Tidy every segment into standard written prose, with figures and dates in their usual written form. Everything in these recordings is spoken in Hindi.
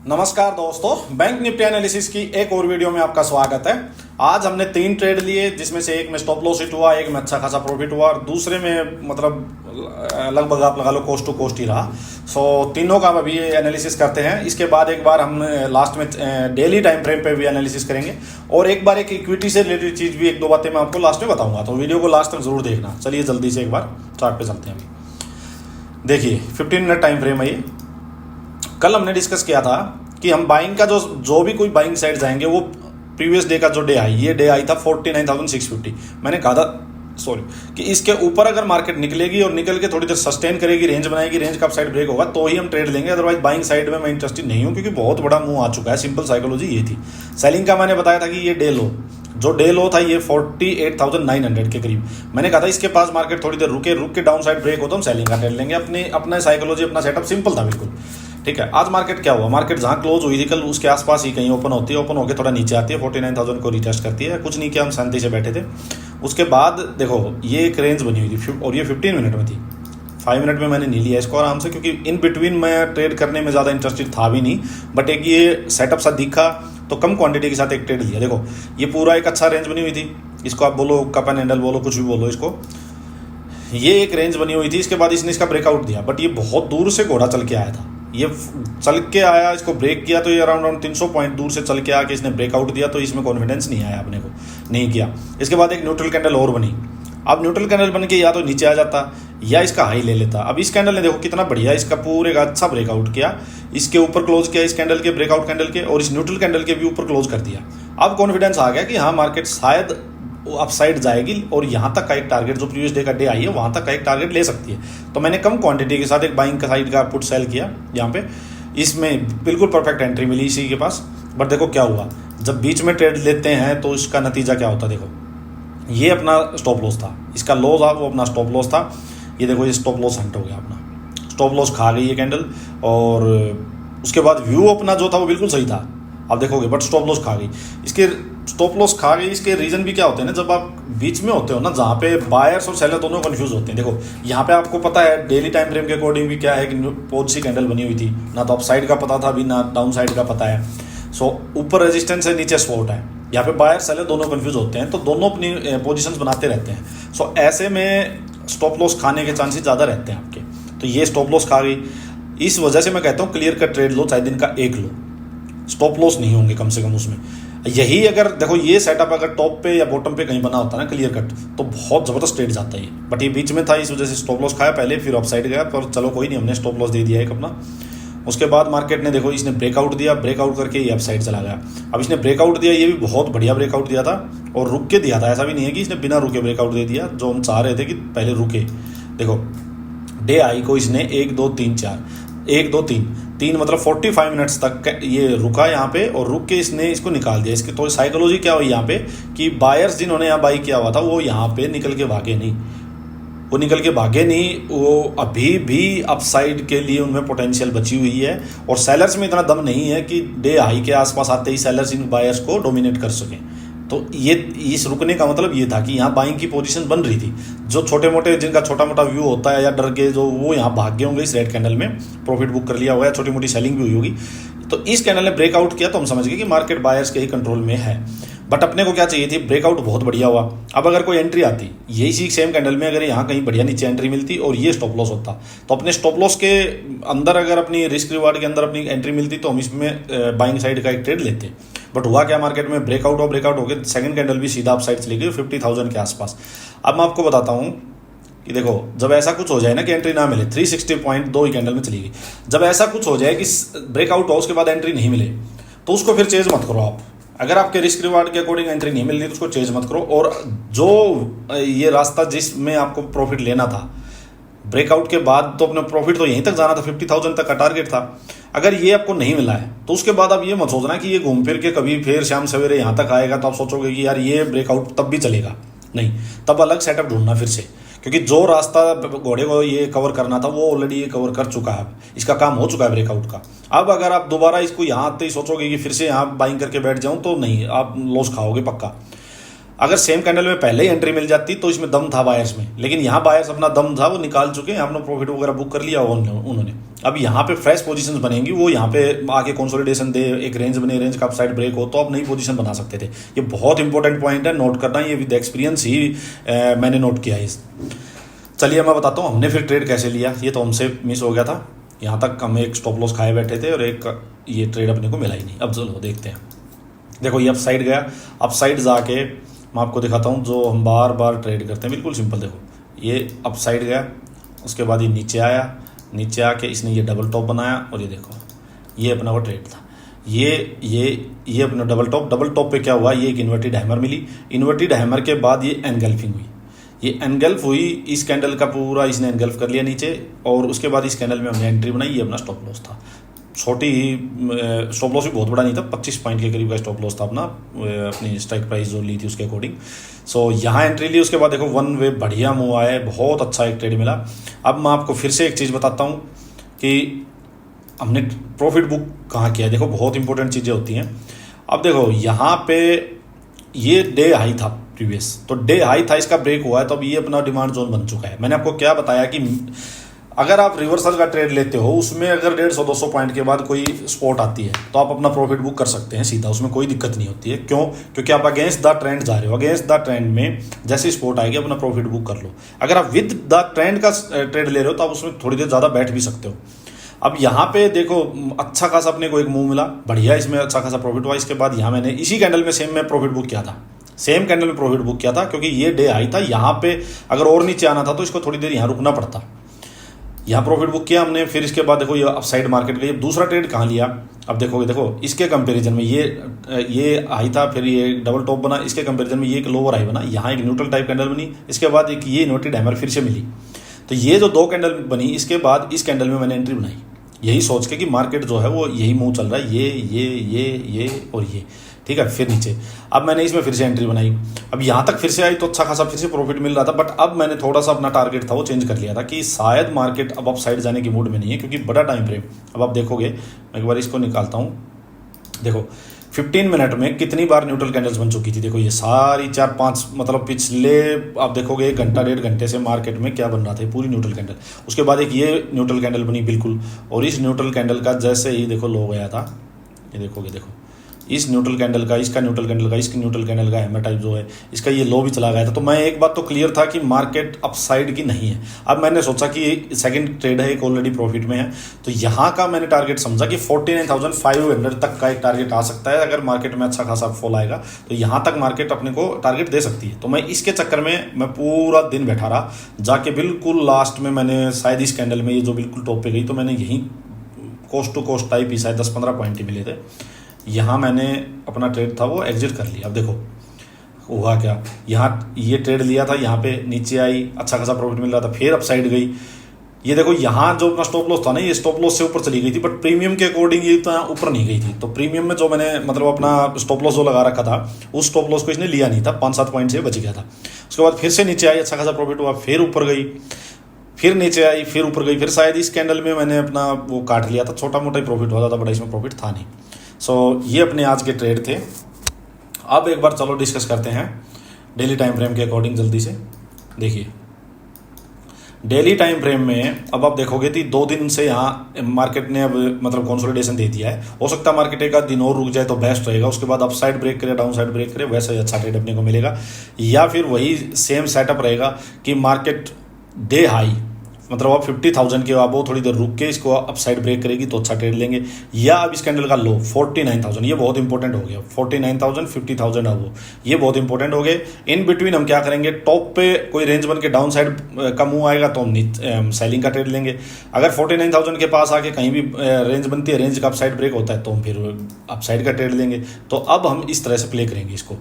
नमस्कार दोस्तों, बैंक निफ्टी एनालिसिस की एक और वीडियो में आपका स्वागत है। आज हमने 3 ट्रेड लिए, जिसमें से एक में स्टॉप लॉस हिट हुआ, एक में अच्छा खासा प्रॉफिट हुआ और दूसरे में मतलब लगभग आप लगा लो कोस्ट टू कोस्ट ही रहा। तीनों का हम अभी एनालिसिस करते हैं। इसके बाद एक बार हम लास्ट में डेली टाइम फ्रेम पे भी एनालिसिस करेंगे और एक बार एक इक्विटी से रिलेटेड चीज़ भी एक दो बातें मैं आपको लास्ट में बताऊंगा, तो वीडियो को लास्ट तक जरूर देखना। चलिए जल्दी से एक बार चार्ट पे चलते हैं। देखिए 15 मिनट टाइम फ्रेम है ये। कल हमने डिस्कस किया था कि हम बाइंग का जो भी कोई बाइंग साइड जाएंगे वो प्रीवियस डे का जो डे आई, ये डे आई था 49,650। मैंने कहा था कि इसके ऊपर अगर मार्केट निकलेगी और निकल के थोड़ी देर सस्टेन करेगी, रेंज बनाएगी, रेंज का अप साइड ब्रेक होगा तो ही हम ट्रेड लेंगे, अदरवाइज बाइंग साइड में मैं इंटरेस्टेड नहीं हूं, क्योंकि बहुत बड़ा मूव आ चुका है। सिंपल साइकोलॉजी ये थी। सेलिंग का मैंने बताया था कि ये डे लो, जो डे लो था ये 48,900 के करीब। मैंने कहा था इसके पास मार्केट थोड़ी देर रुक के डाउन साइड ब्रेक हो तो हम सेलिंग का ट्रेड लेंगे। अपना साइकोलॉजी, अपना सेटअप सिंपल था बिल्कुल। ठीक है, आज मार्केट क्या हुआ? मार्केट जहां क्लोज हुई थी कल उसके आसपास ही कहीं ओपन होती है, ओपन होकर थोड़ा नीचे आती है, 49,000 को रिटेस्ट करती है। कुछ नहीं किया, हम शांति से बैठे थे। उसके बाद देखो ये एक रेंज बनी हुई थी और ये 15 मिनट में थी। 5 मिनट में मैंने नहीं लिया इसको आराम से, क्योंकि इन बिटवीन मैं ट्रेड करने में ज़्यादा इंटरेस्टेड था भी नहीं, बट एक ये सेटअप सा दिखा तो कम क्वांटिटी के साथ एक ट्रेड लिया। देखो ये पूरा एक अच्छा रेंज बनी हुई थी, इसको आप बोलो कप एंड हैंडल बोलो, कुछ भी बोलो इसको। ये एक रेंज बनी हुई थी, इसके बाद इसने इसका ब्रेकआउट दिया, बट ये बहुत दूर से घोड़ा चल के आया था। ये चल के आया, इसको ब्रेक किया तो ये अराउंड 300 पॉइंट दूर से चल के आके इसने ब्रेकआउट दिया, तो इसमें कॉन्फिडेंस नहीं आया, अपने को नहीं किया। इसके बाद एक न्यूट्रल कैंडल और बनी। अब न्यूट्रल कैंडल बन के या तो नीचे आ जाता या इसका हाई ले लेता। अब इस कैंडल ने देखो कितना बढ़िया इसका पूरे का अच्छा ब्रेकआउट किया, इसके ऊपर क्लोज किया, इस कैंडल के ब्रेकआउट कैंडल के और इस न्यूट्रल कैंडल के भी ऊपर क्लोज कर दिया। अब कॉन्फिडेंस आ गया कि हाँ मार्केट शायद अपसाइड जाएगी और यहाँ तक का एक टारगेट, जो प्रीवियस डे का डे आई है वहाँ तक का एक टारगेट ले सकती है। तो मैंने कम क्वांटिटी के साथ एक बाइंग का साइड का पुट सेल किया यहाँ पे। इसमें बिल्कुल परफेक्ट एंट्री मिली इसी के पास। बट देखो क्या हुआ, जब बीच में ट्रेड लेते हैं तो इसका नतीजा क्या होता है। देखो ये अपना स्टॉप लॉस था, इसका लो था वो अपना स्टॉप लॉस था। ये देखो ये स्टॉप लॉस हंट हो गया, अपना स्टॉप लॉस खा गई ये कैंडल। और उसके बाद व्यू अपना जो था वो बिल्कुल सही था, आप देखोगे, बट स्टॉप लॉस खा गई। इसके स्टॉप लॉस खा गई, इसके रीजन भी क्या होते हैं ना, जब आप बीच में होते हो ना, जहाँ पे बायर्स और सेलर दोनों कंफ्यूज होते हैं। देखो यहाँ पे आपको पता है डेली टाइम फ्रेम के अकॉर्डिंग भी क्या है कि बहुत सी कैंडल बनी हुई थी, ना तो अप साइड का पता था अभी, ना डाउन साइड का पता है। ऊपर रेजिस्टेंस है, नीचे सपोर्ट है। यहाँ पे बायर सेलर दोनों कंफ्यूज होते हैं, तो दोनों अपनी पोजिशंस बनाते रहते हैं। ऐसे में स्टॉप लॉस खाने के चांसेस ज़्यादा रहते हैं आपके। तो ये स्टॉप लॉस खा गई, इस वजह से मैं कहता हूँ क्लियर कट ट्रेड लो, चाहे दिन का एक लो, स्टॉप लॉस नहीं होंगे कम से कम उसमें। यही अगर देखो ये सेटअप अगर टॉप पे या बॉटम पे कहीं बना होता ना क्लियर कट, तो बहुत ज़बरदस्त ट्रेड जाता है ये। बट ये बीच में था, इस वजह से स्टॉप लॉस खाया पहले, फिर अपसाइड गया, पर चलो कोई नहीं, हमने स्टॉप लॉस दे दिया एक अपना। उसके बाद मार्केट ने देखो इसने ब्रेकआउट दिया, ब्रेकआउट करके ये अपसाइड चला गया। अब इसने ब्रेकआउट दिया, ये भी बहुत बढ़िया ब्रेकआउट दिया था और रुक के दिया था, ऐसा भी नहीं है कि इसने बिना रुके ब्रेकआउट दे दिया, जो हम चाह रहे थे कि पहले रुके। देखो डे आई को इसने 1 2 3 4 1 2 3 मतलब 45 मिनट्स तक ये रुका यहाँ पे, और रुक के इसने इसको निकाल दिया। इसकी तो साइकोलॉजी क्या हुई यहाँ पे कि बायर्स जिन्होंने यहाँ बाई किया हुआ था वो यहाँ पे निकल के भागे नहीं, वो अभी भी अपसाइड के लिए उनमें पोटेंशियल बची हुई है। और सेलर्स में इतना दम नहीं है कि डे हाई के आसपास आते ही सेलर्स इन बायर्स को डोमिनेट कर सकें। तो ये इस रुकने का मतलब ये था कि यहाँ बाइंग की पोजीशन बन रही थी। जो छोटे मोटे जिनका छोटा मोटा व्यू होता है या डर के जो, वो यहाँ भाग गए होंगे, इस रेड कैंडल में प्रॉफिट बुक कर लिया होगा, छोटी मोटी सेलिंग भी हुई होगी। तो इस कैंडल ने ब्रेकआउट किया तो हम समझ गए कि मार्केट बायर्स के ही कंट्रोल में है। बट अपने को क्या चाहिए थी, ब्रेकआउट बहुत बढ़िया हुआ। अब अगर कोई एंट्री आती यही सेम कैंडल में, अगर यहाँ कहीं बढ़िया नीचे एंट्री मिलती और ये स्टॉप लॉस होता, तो अपने स्टॉप लॉस के अंदर अगर अपनी रिस्क रिवार्ड के अंदर अपनी एंट्री मिलती तो हम इसमें बाइंग साइड का एक ट्रेड लेते। बट हुआ क्या, मार्केट में ब्रेकआउट हो गया, सेकंड कैंडल भी सीधा अप साइड चली गई 50,000 के आसपास। अब मैं आपको बताता हूँ कि देखो जब ऐसा कुछ हो जाए ना कि एंट्री ना मिले, 360 पॉइंट 2 ही कैंडल में चली गई। जब ऐसा कुछ हो जाए कि ब्रेकआउट हो उसके बाद एंट्री नहीं मिले, तो उसको फिर चेज मत करो आप। अगर आपके रिस्क रिवार्ड के अकॉर्डिंग एंट्री नहीं मिल रही तो उसको चेज मत करो। और जो ये रास्ता जिसमें आपको प्रॉफिट लेना था ब्रेकआउट के बाद, तो अपना प्रॉफिट तो यहीं तक जाना था, 50,000 तक का टारगेट था। अगर ये आपको नहीं मिला है तो उसके बाद आप ये मत सोचना कि ये घूम फिर के कभी फिर शाम सवेरे यहाँ तक आएगा, तो आप सोचोगे कि यार ये ब्रेकआउट तब भी चलेगा। नहीं, तब अलग सेटअप ढूंढना फिर से, क्योंकि जो रास्ता घोड़े को ये कवर करना था वो ऑलरेडी ये कवर कर चुका है, इसका काम हो चुका है ब्रेकआउट का। अब अगर आप दोबारा इसको यहाँ आते ही सोचोगे कि फिर से यहाँ बाइंग करके बैठ जाऊँ, तो नहीं, आप लॉस खाओगे पक्का। अगर सेम कैंडल में पहले ही एंट्री मिल जाती तो इसमें दम था बायर्स में, लेकिन यहाँ बायर्स अपना दम था वो निकाल चुके हैं, अपना प्रॉफिट वगैरह बुक कर लिया उन्होंने। अब यहाँ पे फ्रेश पोजीशंस बनेंगी, वो यहाँ पे आके कंसोलिडेशन दे, एक रेंज बने, रेंज का अपसाइड ब्रेक हो तो आप नई पोजीशन बना सकते थे। ये बहुत इंपॉर्टेंट पॉइंट है, नोट करना, ये विद एक्सपीरियंस ही मैंने नोट किया है। चलिए मैं बताता हूँ हमने फिर ट्रेड कैसे लिया। ये तो हमसे मिस हो गया था, यहाँ तक हम एक स्टॉप लॉस खाए बैठे थे और एक ये ट्रेड अपने को मिला ही नहीं। अब चलो देखते हैं। देखो ये अपसाइड गया, अपसाइड जाके मैं आपको दिखाता हूँ जो हम बार बार ट्रेड करते हैं, बिल्कुल सिंपल। देखो ये अपसाइड गया, उसके बाद ये नीचे आया, नीचे आके इसने ये डबल टॉप बनाया और ये देखो ये अपना वो ट्रेड था। ये अपना डबल टॉप पे क्या हुआ, ये एक इन्वर्टेड हैमर मिली, इन्वर्टेड हैमर के बाद ये एनगल्फिंग हुई, ये एनगल्फ हुई, इस कैंडल का पूरा इसने एनगल्फ कर लिया नीचे, और उसके बाद इस कैंडल में हमने एंट्री बनाई। ये अपना स्टॉप लॉस था, छोटी ही स्टॉप लॉस भी बहुत बड़ा नहीं था, 25 पॉइंट के करीब का स्टॉप लॉस था अपना, अपनी स्ट्राइक प्राइस जो ली थी उसके अकॉर्डिंग। सो यहाँ एंट्री ली, उसके बाद देखो वन वे बढ़िया मूव आया है, बहुत अच्छा एक ट्रेड मिला। अब मैं आपको फिर से एक चीज़ बताता हूँ कि हमने प्रॉफिट बुक कहाँ किया है। देखो बहुत इंपॉर्टेंट चीज़ें होती हैं। अब देखो यहाँ पे ये डे हाई था प्रीवियस, तो डे हाई था, इसका ब्रेक हुआ है, तो अब ये अपना डिमांड जोन बन चुका है। मैंने आपको क्या बताया कि अगर आप रिवर्सल का ट्रेड लेते हो, उसमें अगर 150-200 पॉइंट के बाद कोई स्पॉट आती है तो आप अपना प्रॉफिट बुक कर सकते हैं सीधा, उसमें कोई दिक्कत नहीं होती है। क्यों? क्योंकि आप अगेंस्ट द ट्रेंड जा रहे हो, अगेंस्ट द ट्रेंड में जैसे स्पॉट आएगी अपना प्रॉफिट बुक कर लो। अगर आप विद द ट्रेंड का ट्रेड ले रहे हो तो आप उसमें थोड़ी देर ज़्यादा बैठ भी सकते हो। अब यहाँ पे देखो अच्छा खासा अपने को एक मूव मिला, बढ़िया, इसमें अच्छा खासा प्रॉफिट हुआ। इसके बाद यहाँ मैंने इसी कैंडल में सेम में प्रॉफिट बुक किया था, सेम कैंडल में प्रॉफिट बुक किया था, क्योंकि ये डे हाई था। यहाँ पे अगर और नीचे आना था तो इसको थोड़ी देर यहाँ रुकना पड़ता। यहाँ प्रॉफिट बुक किया हमने, फिर इसके बाद देखो ये अपसाइड मार्केट गई। अब दूसरा ट्रेड कहाँ लिया, अब देखोगे, देखो इसके कंपैरिजन में ये हाई था, फिर ये डबल टॉप बना, इसके कंपैरिजन में ये एक लोअर हाई बना, यहाँ एक न्यूट्रल टाइप कैंडल बनी, इसके बाद एक ये इन्वर्टेड हैमर फिर से मिली। तो ये जो दो कैंडल बनी, इसके बाद इस कैंडल में मैंने एंट्री बनाई, यही सोच के कि मार्केट जो है वो यही मूव चल रहा है, ये और ये, ठीक है। फिर नीचे अब मैंने इसमें फिर से एंट्री बनाई। अब यहाँ तक फिर से आई तो अच्छा खासा फिर से प्रॉफिट मिल रहा था, बट अब मैंने थोड़ा सा अपना टारगेट था वो चेंज कर लिया था कि शायद मार्केट अब साइड जाने की मूड में नहीं है, क्योंकि बड़ा टाइम फ्रेम। अब आप देखोगे, मैं एक बार इसको निकालता हूँ। देखो 15 मिनट में कितनी बार न्यूट्रल कैंडल्स बन चुकी थी। देखो ये सारी 4-5 मतलब पिछले आप देखोगे 1 घंटा 1.5 घंटे से मार्केट में क्या बन रहा था, पूरी न्यूट्रल कैंडल। उसके बाद एक ये न्यूट्रल कैंडल बनी बिल्कुल, और इस न्यूट्रल कैंडल का जैसे ही देखो लो गया था, ये देखोगे, देखो इस न्यूट्रल कैंडल का, इसका न्यूट्रल कैंडल का, इसकी न्यूट्रल कैंडल का हैमर टाइप जो है, इसका ये लो भी चला गया था। तो मैं एक बात तो क्लियर था कि मार्केट अपसाइड की नहीं है। अब मैंने सोचा कि सेकंड ट्रेड है, एक ऑलरेडी प्रॉफिट में है, तो यहाँ का मैंने टारगेट समझा कि 49,500 तक का एक टारगेट आ सकता है। अगर मार्केट में अच्छा खासा फॉल आएगा तो यहाँ तक मार्केट अपने को टारगेट दे सकती है। तो मैं इसके चक्कर में मैं पूरा दिन बैठा रहा, जाके बिल्कुल लास्ट में मैंने शायद इस कैंडल में ये जो बिल्कुल टॉप पे गई, तो मैंने यहीं कोस्ट टू कोस्ट टाइप ही शायद 10-15 पॉइंट ही मिले थे, यहाँ मैंने अपना ट्रेड था वो एग्जिट कर लिया। अब देखो हुआ क्या, यहाँ ये ट्रेड लिया था, यहाँ पे नीचे आई, अच्छा खासा प्रॉफिट मिल रहा था, फिर अपसाइड गई। ये देखो यहाँ जो अपना स्टॉप लॉस था ना, ये स्टॉप लॉस से ऊपर चली गई थी, बट प्रीमियम के अकॉर्डिंग ये इतना ऊपर नहीं गई थी। तो प्रीमियम में जो मैंने मतलब अपना स्टॉप लॉस जो लगा रखा था, उस स्टॉप लॉस को इसने लिया नहीं था, 5-7 पॉइंट से बच गया था। उसके बाद फिर से नीचे आई, अच्छा खासा प्रॉफिट हुआ, फिर ऊपर गई, फिर नीचे आई, फिर ऊपर गई, फिर शायद इस कैंडल में मैंने अपना वो काट लिया था, छोटा मोटा ही प्रॉफिट हुआ था, बड़ा इसमें प्रॉफिट था नहीं। सो ये अपने आज के ट्रेड थे। अब एक बार चलो डिस्कस करते हैं डेली टाइम फ्रेम के अकॉर्डिंग जल्दी से। देखिए डेली टाइम फ्रेम में अब आप देखोगे कि 2 दिन से यहाँ मार्केट ने अब मतलब कंसोलिडेशन दे दिया है। हो सकता है मार्केट एक दिन और रुक जाए तो बेस्ट रहेगा, उसके बाद अप साइड ब्रेक करे, डाउन साइड ब्रेक करे, वैसा ही अच्छा ट्रेड अपने को मिलेगा। या फिर वही सेम सेटअप रहेगा कि मार्केट डे हाई मतलब अब 50,000 के अब वो थोड़ी देर रुक के इसको अपसाइड ब्रेक करेगी तो अच्छा ट्रेड लेंगे। या अब इस कैंडल का लो 49,000, ये बहुत इंपॉर्टेंट हो गया। 49,000 50,000 अब वो ये बहुत इंपॉर्टेंट हो गए। इन बिटवीन हम क्या करेंगे, टॉप पे कोई रेंज बन के डाउन साइड का मूव आएगा तो हम सेलिंग का ट्रेड लेंगे। अगर 49,000 के पास आके कहीं भी रेंज बनती है, रेंज का अपसाइड ब्रेक होता है तो हम फिर अपसाइड का ट्रेड लेंगे। तो अब हम इस तरह से प्ले करेंगे इसको।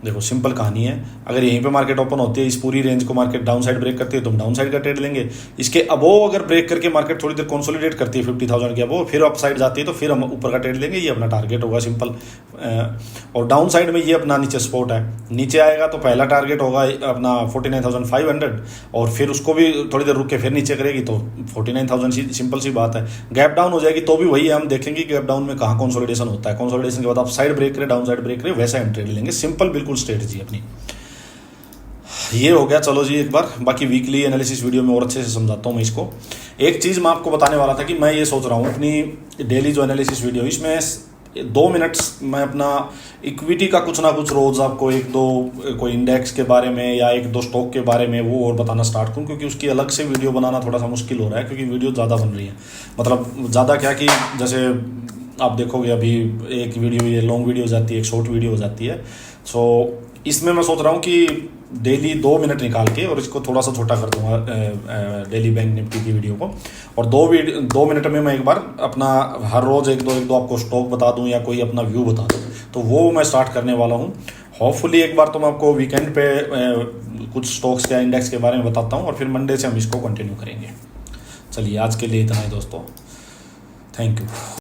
देखो सिंपल कहानी है, अगर यहीं पे मार्केट ओपन होती है, इस पूरी रेंज को मार्केट डाउन साइड ब्रेक करती है तो हम डाउन साइड का ट्रेड लेंगे। इसके अबोव अगर ब्रेक करके मार्केट थोड़ी देर कंसोलिडेट करती है 50,000 के अबोव, फिर अप साइड जाती है तो फिर हम ऊपर का ट्रेड लेंगे, ये अपना टारगेट होगा सिंपल। और डाउन साइड में ये अपना नीचे सपोर्ट है, नीचे आएगा तो पहला टारगेट होगा अपना 49,500 और फिर उसको भी थोड़ी देर रुक के फिर नीचे करेगी तो 49,000, सिंपल सी बात है। गैप डाउन हो जाएगी तो भी वही है, हम देखेंगे गैप डाउन में कहाँ कंसोलिडेशन होता है, कंसोलिडेशन के बाद आप साइड ब्रेक करें डाउन साइड ब्रेक करें वैसा हम ट्रेड लेंगे, सिंपल बिल्कुल स्ट्रेटजी अपनी। ये हो गया, चलो जी एक बार बाकी वीकली एनालिसिस वीडियो में और अच्छे से समझाता हूँ मैं इसको। एक चीज़ मैं आपको बताने वाला था कि मैं ये सोच रहा हूँ अपनी डेली जो एनालिसिस वीडियो, इसमें 2 मिनट्स मैं अपना इक्विटी का कुछ ना कुछ रोज़ आपको 1-2 कोई इंडेक्स के बारे में या 1-2 स्टॉक के बारे में वो और बताना स्टार्ट करूँ, क्योंकि उसकी अलग से वीडियो बनाना थोड़ा सा मुश्किल हो रहा है, क्योंकि वीडियो ज़्यादा बन रही है। मतलब ज़्यादा क्या कि जैसे आप देखोगे अभी एक वीडियो ये लॉन्ग वीडियो हो जाती है, एक शॉर्ट वीडियो हो जाती है। सो इसमें मैं सोच रहा हूँ कि डेली 2 मिनट निकाल के और इसको थोड़ा सा छोटा कर दूंगा डेली बैंक निफ्टी की वीडियो को, और 2 मिनट में मैं एक बार अपना हर रोज़ एक दो आपको स्टॉक बता दूं या कोई अपना व्यू बता दूं, तो वो मैं स्टार्ट करने वाला हूं। होपफुली एक बार तो मैं आपको वीकेंड पे कुछ स्टॉक्स या इंडेक्स के बारे में बताता हूं और फिर मंडे से हम इसको कंटिन्यू करेंगे। चलिए आज के लिए इतना ही दोस्तों, थैंक यू।